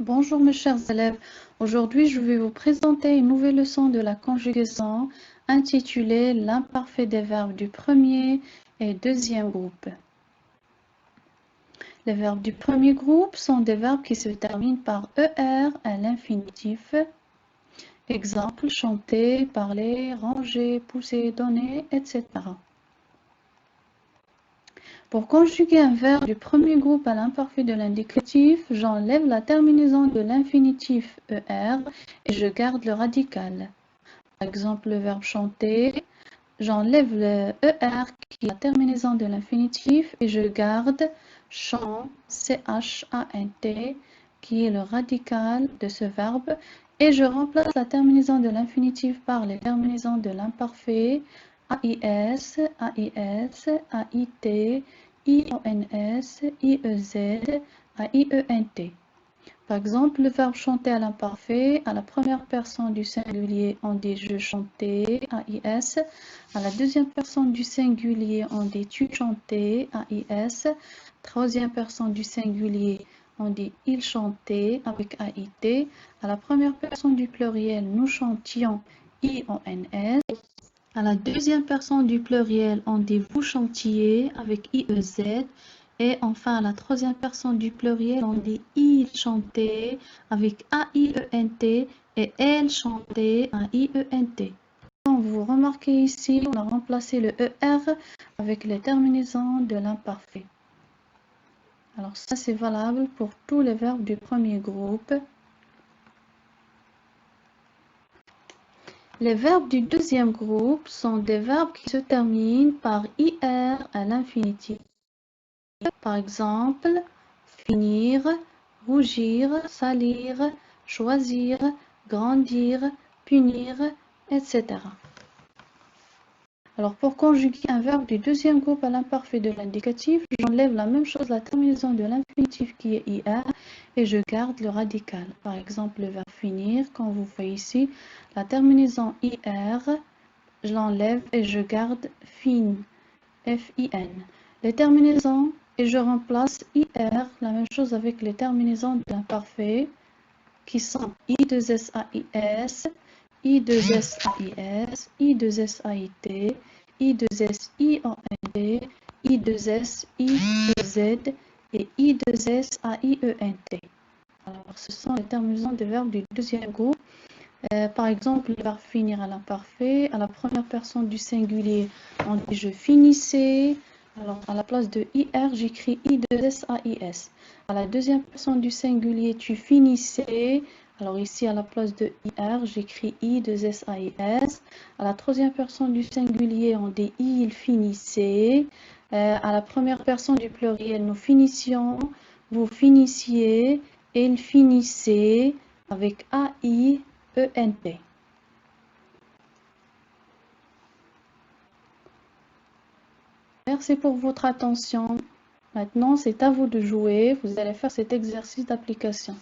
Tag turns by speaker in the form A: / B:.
A: Bonjour mes chers élèves, aujourd'hui je vais vous présenter une nouvelle leçon de la conjugaison intitulée l'imparfait des verbes du premier et deuxième groupe. Les verbes du premier groupe sont des verbes qui se terminent par ER à l'infinitif. Exemple, chanter, parler, ranger, pousser, donner, etc. Pour conjuguer un verbe du premier groupe à l'imparfait de l'indicatif, j'enlève la terminaison de l'infinitif ER et je garde le radical. Par exemple, le verbe chanter, j'enlève le ER qui est la terminaison de l'infinitif et je garde chant, C-H-A-N-T, qui est le radical de ce verbe et je remplace la terminaison de l'infinitif par les terminaisons de l'imparfait AIS, AIS, AIT, IONS, IEZ, AIENT. Par exemple, le verbe chanter à l'imparfait, à la première personne du singulier, on dit je chantais, AIS. À la deuxième personne du singulier, on dit tu chantais, AIS. Troisième personne du singulier, on dit il chantait, avec AIT. À la première personne du pluriel, nous chantions, IONS. À la deuxième personne du pluriel, on dit vous chantiez avec IEZ. Et enfin, à la troisième personne du pluriel, on dit il chantait avec AIENT et elle chantait AIENT. Comme vous remarquez ici, on a remplacé le ER avec les terminaisons de l'imparfait. Alors ça, c'est valable pour tous les verbes du premier groupe. Les verbes du deuxième groupe sont des verbes qui se terminent par IR à l'infinitif. Par exemple, finir, rougir, salir, choisir, grandir, punir, etc. Alors, pour conjuguer un verbe du deuxième groupe à l'imparfait de l'indicatif, j'enlève la même chose, la terminaison de l'infinitif qui est IR, et je garde le radical. Par exemple, le verbe finir, quand vous voyez ici, la terminaison IR, je l'enlève et je garde fin, F-I-N. Les terminaisons, et je remplace IR, la même chose avec les terminaisons de l'imparfait, qui sont I2SAIS, I2SAIS, I2SAIT, I2SIONT, I2SIEZ et I2SAIENT. Alors, ce sont les terminaisons des verbes du deuxième groupe. Par exemple, le verbe finir à l'imparfait, à la première personne du singulier, on dit je finissais. Alors, à la place de IR, j'écris I2SAIS. À la deuxième personne du singulier, tu finissais. Alors ici, à la place de IR, j'écris I2SAIS. À la troisième personne du singulier, on dit il finissait. À la première personne du pluriel, nous finissions, vous finissiez, il finissait avec AIENT. Merci pour votre attention. Maintenant, c'est à vous de jouer. Vous allez faire cet exercice d'application.